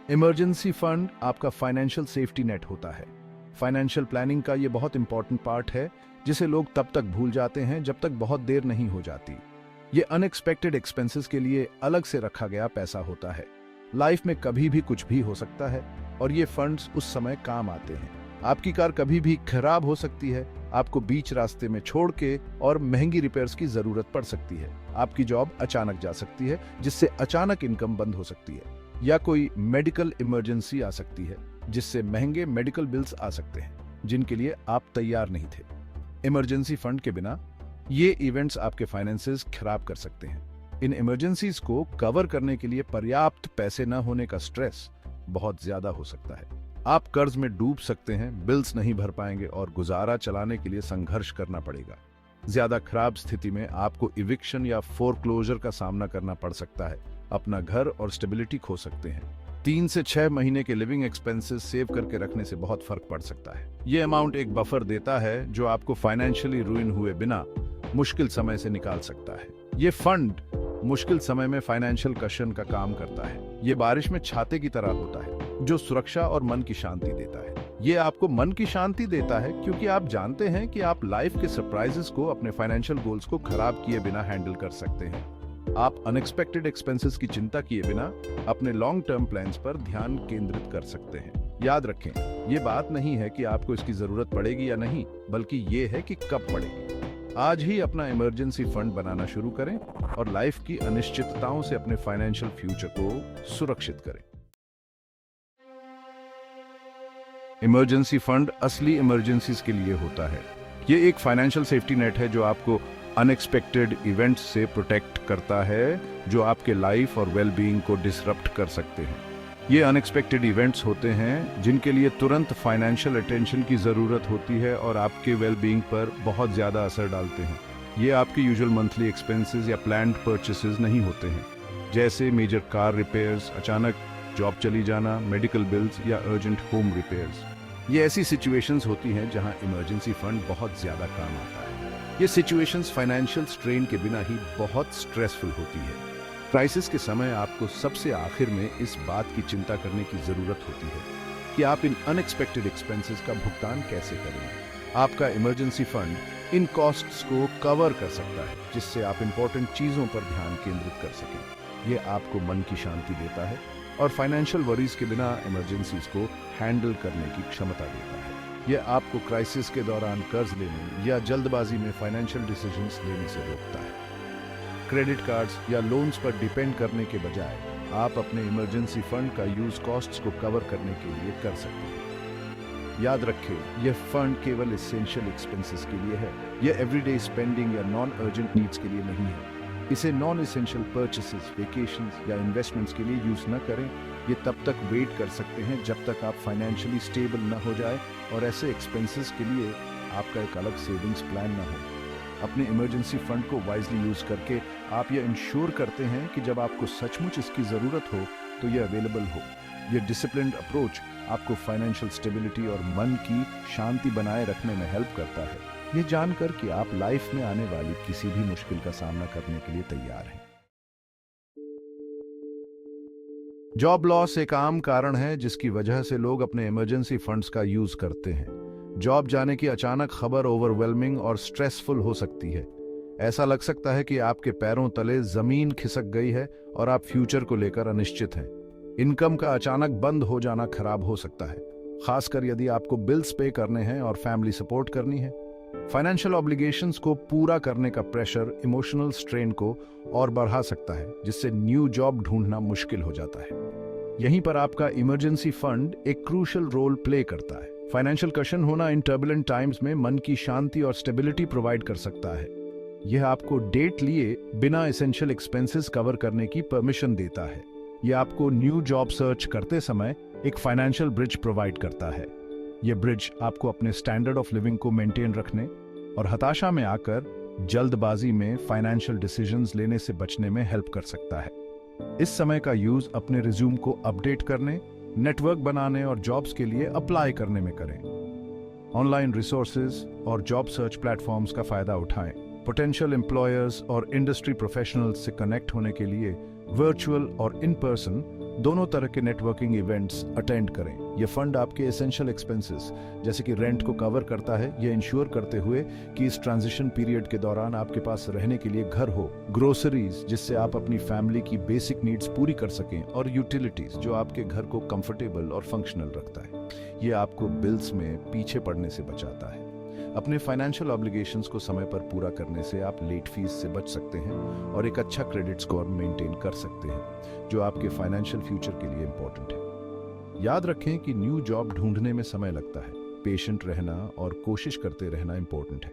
Emergency fund आपका financial safety net होता है। फाइनेंशियल प्लानिंग का ये बहुत इंपॉर्टेंट पार्ट है जिसे लोग तब तक भूल जाते हैं जब तक बहुत देर नहीं हो जाती। ये अनएक्सपेक्टेड एक्सपेंसेस के लिए अलग से रखा गया पैसा होता है। लाइफ में कभी भी कुछ भी हो सकता है और ये फंड्स उस समय काम आते हैं। आपकी कार कभी भी खराब हो सकती है, आपको बीच रास्ते में छोड़ के और महंगी रिपेयर्स की जरूरत पड़ सकती है। आपकी जॉब अचानक जा सकती है जिससे अचानक इनकम बंद हो सकती है, या कोई मेडिकल इमरजेंसी आ सकती है जिससे महंगे मेडिकल बिल्स आ सकते हैं जिनके लिए आप तैयार नहीं थे। इमरजेंसी फंड के बिना ये इवेंट्स आपके फाइनेंसेस खराब कर सकते हैं। इन इमरजेंसीज को कवर करने के लिए पर्याप्त पैसे न होने का स्ट्रेस बहुत ज्यादा हो सकता है। आप कर्ज में डूब सकते हैं, बिल्स नहीं भर पाएंगे और गुजारा चलाने के लिए संघर्ष करना पड़ेगा। ज्यादा खराब स्थिति में आपको इविक्शन या फोरक्लोजर का सामना करना पड़ सकता है, अपना घर और स्टेबिलिटी खो सकते हैं। 3 से 6 महीने के लिविंग एक्सपेंसेस सेव करके रखने से बहुत फर्क पड़ सकता है। ये अमाउंट एक बफर देता है जो आपको फाइनेंशियली रूइन हुए बिना मुश्किल समय से निकाल सकता है। ये फंड मुश्किल समय में फाइनेंशियल कशन का काम करता है। ये बारिश में छाते की तरह होता है जो सुरक्षा और मन की शांति देता है। ये आपको मन की शांति देता है क्योंकि आप जानते हैं कि आप लाइफ के सरप्राइजेस को अपने फाइनेंशियल गोल्स को खराब किए बिना हैंडल कर सकते हैं। आप अनएक्सपेक्टेड एक्सपेंसेस की चिंता किए बिना अपने लॉन्ग टर्म प्लान्स पर ध्यान केंद्रित कर सकते हैं। याद रखें, ये बात नहीं है कि आपको इसकी जरूरत पड़ेगी या नहीं, बल्कि ये है कि कब पड़ेगी। आज ही अपना इमरजेंसी फंड बनाना शुरू करें और लाइफ की अनिश्चितताओं से अपने फाइनेंशियल फ्यूचर को सुरक्षित करें। इमरजेंसी फंड असली इमरजेंसीज के लिए होता है। ये एक फाइनेंशियल सेफ्टी नेट है जो आपको अनएक्सपेक्टेड इवेंट्स से प्रोटेक्ट करता है जो आपके लाइफ और वेलबीइंग को डिसरप्ट कर सकते हैं। ये अनएक्सपेक्टेड इवेंट्स होते हैं जिनके लिए तुरंत फाइनेंशियल अटेंशन की ज़रूरत होती है और आपके वेलबीइंग पर बहुत ज़्यादा असर डालते हैं। ये आपके यूजुअल मंथली एक्सपेंसेस या प्लान्ड परचेसेस नहीं होते हैं, जैसे मेजर कार रिपेयर्स, अचानक जॉब चली जाना, मेडिकल बिल्स या अर्जेंट होम रिपेयर्स। ये ऐसी सिचुएशंस होती हैं जहां इमरजेंसी फंड बहुत ज़्यादा काम आता है। ये सिचुएशंस फाइनेंशियल स्ट्रेन के बिना ही बहुत स्ट्रेसफुल होती है। क्राइसिस के समय आपको सबसे आखिर में इस बात की चिंता करने की जरूरत होती है कि आप इन अनएक्सपेक्टेड एक्सपेंसेस का भुगतान कैसे करेंगे। आपका इमरजेंसी फंड इन कॉस्ट्स को कवर कर सकता है जिससे आप इंपॉर्टेंट चीजों पर ध्यान केंद्रित कर सकें। ये आपको मन की शांति देता है और फाइनेंशियल वरीज के बिना इमरजेंसीज को हैंडल करने की क्षमता देता है। यह आपको क्राइसिस के दौरान कर्ज लेने या जल्दबाजी में फाइनेंशियल डिसीजंस लेने से रोकता है। क्रेडिट कार्ड्स या लोन्स पर डिपेंड करने के बजाय आप अपने इमरजेंसी फंड का यूज कॉस्ट्स को कवर करने के लिए कर सकते हैं। याद रखें, यह फंड केवल एसेंशियल एक्सपेंसेस के लिए है। यह एवरीडे स्पेंडिंग या नॉन अर्जेंट नीड्स के लिए नहीं है। इसे नॉन एसेंशियल परचेसेस, वेकेशंस या इन्वेस्टमेंट्स के लिए यूज न करें। ये तब तक वेट कर सकते हैं जब तक आप फाइनेंशियली स्टेबल न हो जाए और ऐसे एक्सपेंसेस के लिए आपका एक अलग सेविंग्स प्लान न हो। अपने इमरजेंसी फंड को वाइजली यूज करके आप यह इंश्योर करते हैं कि जब आपको सचमुच इसकी जरूरत हो तो यह अवेलेबल हो। यह डिसिप्लिन्ड अप्रोच आपको फाइनेंशियल स्टेबिलिटी और मन की शांति बनाए रखने में हेल्प करता है, ये जानकर कि आप लाइफ में आने वाली किसी भी मुश्किल का सामना करने के लिए तैयार हैं। जॉब लॉस एक आम कारण है जिसकी वजह से लोग अपने इमरजेंसी फंड्स का यूज करते हैं। जॉब जाने की अचानक खबर ओवरवेलमिंग और स्ट्रेसफुल हो सकती है। ऐसा लग सकता है कि आपके पैरों तले जमीन खिसक गई है और आप फ्यूचर को लेकर अनिश्चित हैं। इनकम का अचानक बंद हो जाना खराब हो सकता है, खासकर यदि आपको बिल्स पे करने हैं और फैमिली सपोर्ट करनी है। फाइनेंशियल ऑब्लिगेशंस को पूरा करने का प्रेशर इमोशनल स्ट्रेन को और बढ़ा सकता है, जिससे न्यू जॉब ढूंढना मुश्किल हो जाता है। यहीं पर आपका इमरजेंसी फंड एक क्रूशियल रोल प्ले करता है। फाइनेंशियल कशन होना इन टर्बुलेंट टाइम्स में मन की शांति और स्टेबिलिटी प्रोवाइड कर सकता है। यह आपको डेट लिए बिना एसेंशियल एक्सपेंसेस कवर करने की परमिशन देता है। यह आपको न्यू जॉब सर्च करते समय एक फाइनेंशियल ब्रिज प्रोवाइड करता है। यह ब्रिज आपको अपने स्टैंडर्ड ऑफ लिविंग को मेंटेन रखने और हताशा में आकर जल्दबाजी में फाइनेंशियल डिसीजंस लेने से बचने में हेल्प कर सकता है। इस समय का यूज अपने रिज्यूम को अपडेट करने, नेटवर्क बनाने और जॉब्स के लिए अप्लाई करने में करें। ऑनलाइन रिसोर्सेज और जॉब सर्च प्लेटफॉर्म्स का फायदा उठाएं। पोटेंशियल एम्प्लॉयर्स और इंडस्ट्री प्रोफेशनल्स से कनेक्ट होने के लिए वर्चुअल और इन पर्सन दोनों तरह के नेटवर्किंग इवेंट्स अटेंड करें। यह फंड आपके एसेंशियल एक्सपेंसेस जैसे कि रेंट को कवर करता है, यह इंश्योर करते हुए कि इस ट्रांजिशन पीरियड के दौरान आपके पास रहने के लिए घर हो, ग्रोसरीज जिससे आप अपनी फैमिली की बेसिक नीड्स पूरी कर सकें, और यूटिलिटीज जो आपके घर को कंफर्टेबल और फंक्शनल रखता है। यह आपको बिल्स में पीछे पड़ने से बचाता है। अपने फाइनेंशियल ऑब्लिगेशंस को समय पर पूरा करने से आप लेट फीस से बच सकते हैं और एक अच्छा क्रेडिट स्कोर मेंटेन कर सकते हैं, जो आपके फाइनेंशियल फ्यूचर के लिए इंपॉर्टेंट है। याद रखें कि न्यू जॉब ढूंढने में समय लगता है। पेशेंट रहना और कोशिश करते रहना इंपॉर्टेंट है।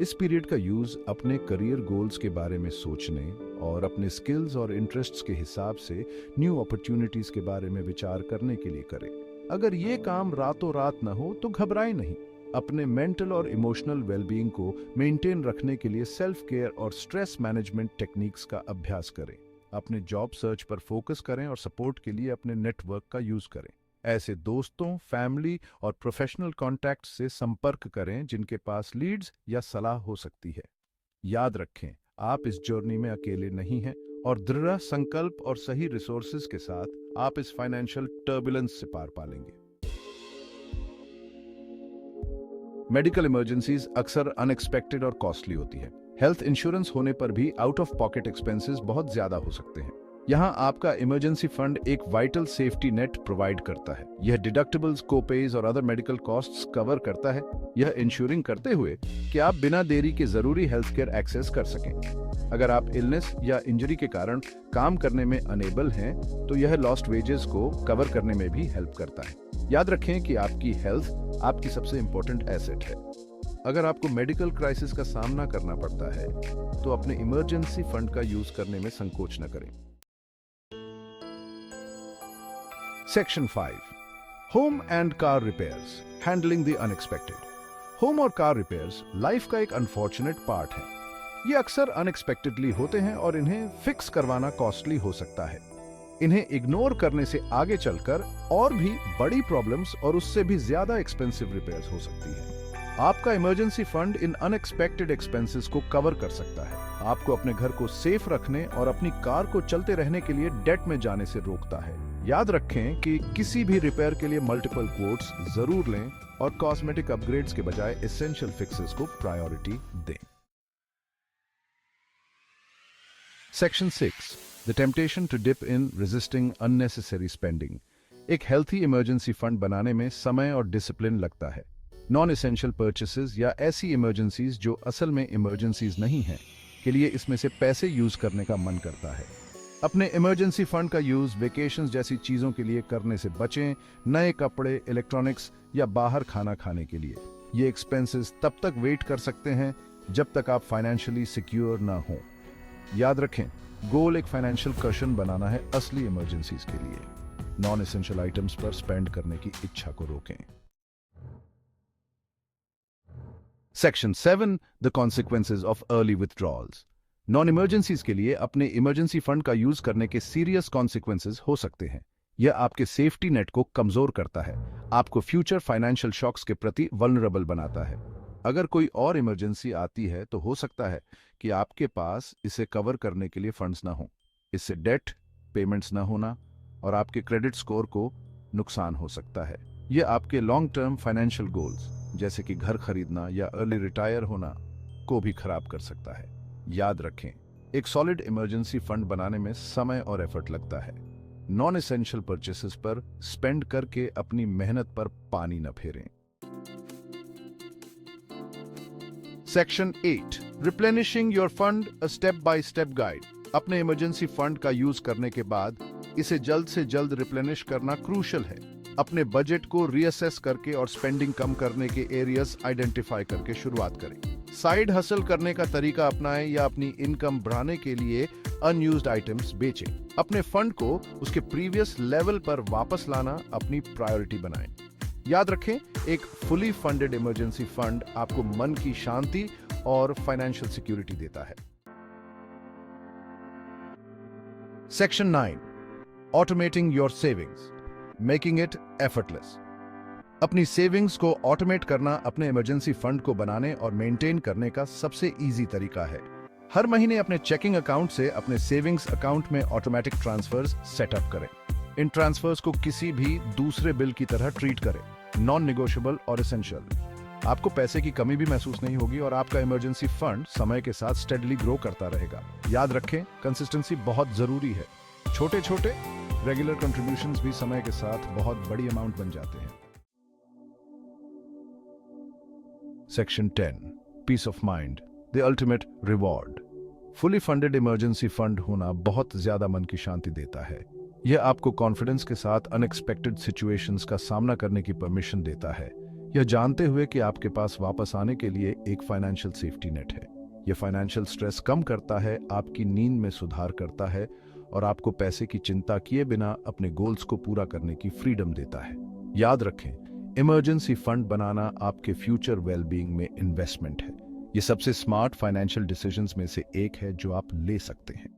इस पीरियड का यूज अपने करियर गोल्स के बारे में सोचने और अपने स्किल्स और इंटरेस्ट्स के हिसाब से न्यू अपॉर्चुनिटीज के बारे में विचार करने के लिए करें। अगर ये काम रातों रात न हो तो घबराएं नहीं। अपने मेंटल और इमोशनल वेलबीइंग को मेंटेन रखने के लिए सेल्फ केयर और स्ट्रेस मैनेजमेंट टेक्निक्स का अभ्यास करें। अपने जॉब सर्च पर फोकस करें और सपोर्ट के लिए अपने नेटवर्क का यूज करें। ऐसे दोस्तों, फैमिली और प्रोफेशनल कॉन्टैक्ट से संपर्क करें जिनके पास लीड्स या सलाह हो सकती है। याद रखें, आप इस जर्नी में अकेले नहीं हैं और दृढ़ संकल्प और सही रिसोर्सेज के साथ आप इस फाइनेंशियल टर्बुलेंस से पार पालेंगे। मेडिकल इमरजेंसीज अक्सर अनएक्सपेक्टेड और कॉस्टली होती है। हेल्थ इंश्योरेंस होने पर भी आउट ऑफ पॉकेट एक्सपेंसेस बहुत ज्यादा हो सकते हैं। यहाँ आपका इमरजेंसी फंड एक वाइटल सेफ्टी नेट प्रोवाइड करता है। यह डिडक्टिबल्स, कोपेज और अदर मेडिकल कॉस्ट्स कवर करता है, यह इंश्योरिंग करते हुए कि आप बिना देरी के जरूरी हेल्थ केयर एक्सेस कर सकें। अगर आप इलनेस या इंजरी के कारण काम करने में अनेबल हैं, तो यह लॉस्ट वेजेस को कवर करने में भी हेल्प करता है। याद रखें कि आपकी हेल्थ आपकी सबसे इंपॉर्टेंट एसेट है। अगर आपको मेडिकल क्राइसिस का सामना करना पड़ता है, तो अपने इमरजेंसी फंड का यूज करने में संकोच न करें। Section 5, home and car repairs, handling the unexpected. Home और कार रिपेयर्स लाइफ का एक अनफॉर्चुनेट पार्ट है। ये अक्सर अनएक्सपेक्टेडली होते हैं और इन्हें फिक्स करवाना कॉस्टली हो सकता है। इन्हें इग्नोर करने से आगे चलकर और भी बड़ी प्रॉब्लम्स और उससे भी ज्यादा एक्सपेंसिव रिपेयर्स हो सकती है। आपका emergency fund in unexpected expenses को कवर कर सकता है, आपको अपने घर को सेफ रखने और अपनी कार को चलते रहने के लिए डेट में जाने से रोकता है। याद रखें कि किसी भी रिपेयर के लिए मल्टीपल क्वोट्स जरूर लें और कॉस्मेटिक अपग्रेड्स के बजाय एसेंशियल फिक्सेस को प्रायोरिटी दें। Section 6, the temptation to dip in resisting unnecessary spending. एक हेल्थी इमरजेंसी फंड बनाने में समय और डिसिप्लिन लगता है। नॉन एसेंशियल परचेसेस या ऐसी इमरजेंसीज जो असल में इमरजेंसीज नहीं हैं के लिए इसमें से पैसे यूज करने का मन करता है। अपने इमरजेंसी फंड का यूज वेकेशंस जैसी चीजों के लिए करने से बचें, नए कपड़े, इलेक्ट्रॉनिक्स या बाहर खाना खाने के लिए। ये एक्सपेंसेस तब तक वेट कर सकते हैं जब तक आप फाइनेंशियली सिक्योर ना हो। याद रखें, गोल एक फाइनेंशियल कशन बनाना है असली इमरजेंसीज के लिए। नॉन एसेंशियल आइटम्स पर स्पेंड करने की इच्छा को रोकें। Section 7, the consequences of early withdrawals. Non emergencies के लिए अपने इमरजेंसी फंड का यूज करने के सीरियस कॉन्सिक्वेंसेज हो सकते हैं। यह आपके सेफ्टी नेट को कमजोर करता है, आपको फ्यूचर फाइनेंशियल शॉक्स के प्रति वल्नरेबल बनाता है। अगर कोई और इमरजेंसी आती है तो हो सकता है कि आपके पास इसे कवर करने के लिए फंड्स ना हो। इससे डेट पेमेंट्स ना होना और आपके क्रेडिट स्कोर को नुकसान हो सकता है। यह आपके लॉन्ग टर्म फाइनेंशियल गोल्स जैसे कि घर खरीदना या अर्ली रिटायर होना को भी खराब कर सकता है। याद रखें, एक सॉलिड इमरजेंसी फंड बनाने में समय और एफर्ट लगता है। नॉन एसेंशियल परचेसेस पर स्पेंड करके अपनी मेहनत पर पानी न फेरें। Section 8, replenishing your fund, a step by step guide. अपने इमरजेंसी फंड का यूज करने के बाद इसे जल्द से जल्द रिप्लेनिश करना क्रूशल है। अपने बजट को रीअसेस करके और स्पेंडिंग कम करने के एरियाज आइडेंटिफाई करके शुरुआत करें। साइड हसल करने का तरीका अपनाएं या अपनी इनकम बढ़ाने के लिए अनयूज्ड आइटम्स बेचें। अपने फंड को उसके प्रीवियस लेवल पर वापस लाना अपनी प्रायोरिटी बनाएं। याद रखें, एक फुली फंडेड इमरजेंसी फंड आपको मन की शांति और फाइनेंशियल सिक्योरिटी देता है। Section 9, automating your savings, making it effortless. अपनी सेविंग्स को ऑटोमेट करना अपने इमरजेंसी फंड को बनाने और मेंटेन करने का सबसे इजी तरीका है। हर महीने अपने चेकिंग अकाउंट से अपने सेविंग्स अकाउंट में ऑटोमेटिक ट्रांसफर्स सेटअप करें। इन ट्रांसफर्स को किसी भी दूसरे बिल की तरह ट्रीट करें, नॉन नेगोशिएबल और एसेंशियल। आपको पैसे की कमी भी महसूस नहीं होगी और आपका इमरजेंसी फंड समय के साथ स्टेडली ग्रो करता रहेगा। याद रखें, कंसिस्टेंसी बहुत जरूरी है। छोटे छोटे रेगुलर कंट्रीब्यूशंस भी समय के साथ बहुत बड़ी अमाउंट बन जाते हैं। Section 10, peace of mind, the ultimate reward. Fully funded emergency fund होना बहुत ज्यादा मन की शांति देता है। यह आपको कॉन्फिडेंस के साथ अनएक्सपेक्टेड सिचुएशंस का सामना करने की परमिशन देता है, यह जानते हुए कि आपके पास वापस आने के लिए एक फाइनेंशियल सेफ्टी नेट है। यह फाइनेंशियल स्ट्रेस कम करता है, आपकी नींद में सुधार करता है और आपको पैसे की चिंता किए बिना अपने गोल्स को पूरा करने की फ्रीडम देता है। याद रखें, इमरजेंसी फंड बनाना आपके फ्यूचर वेलबीइंग में इन्वेस्टमेंट है। यह सबसे स्मार्ट फाइनेंशियल डिसीजंस में से एक है जो आप ले सकते हैं।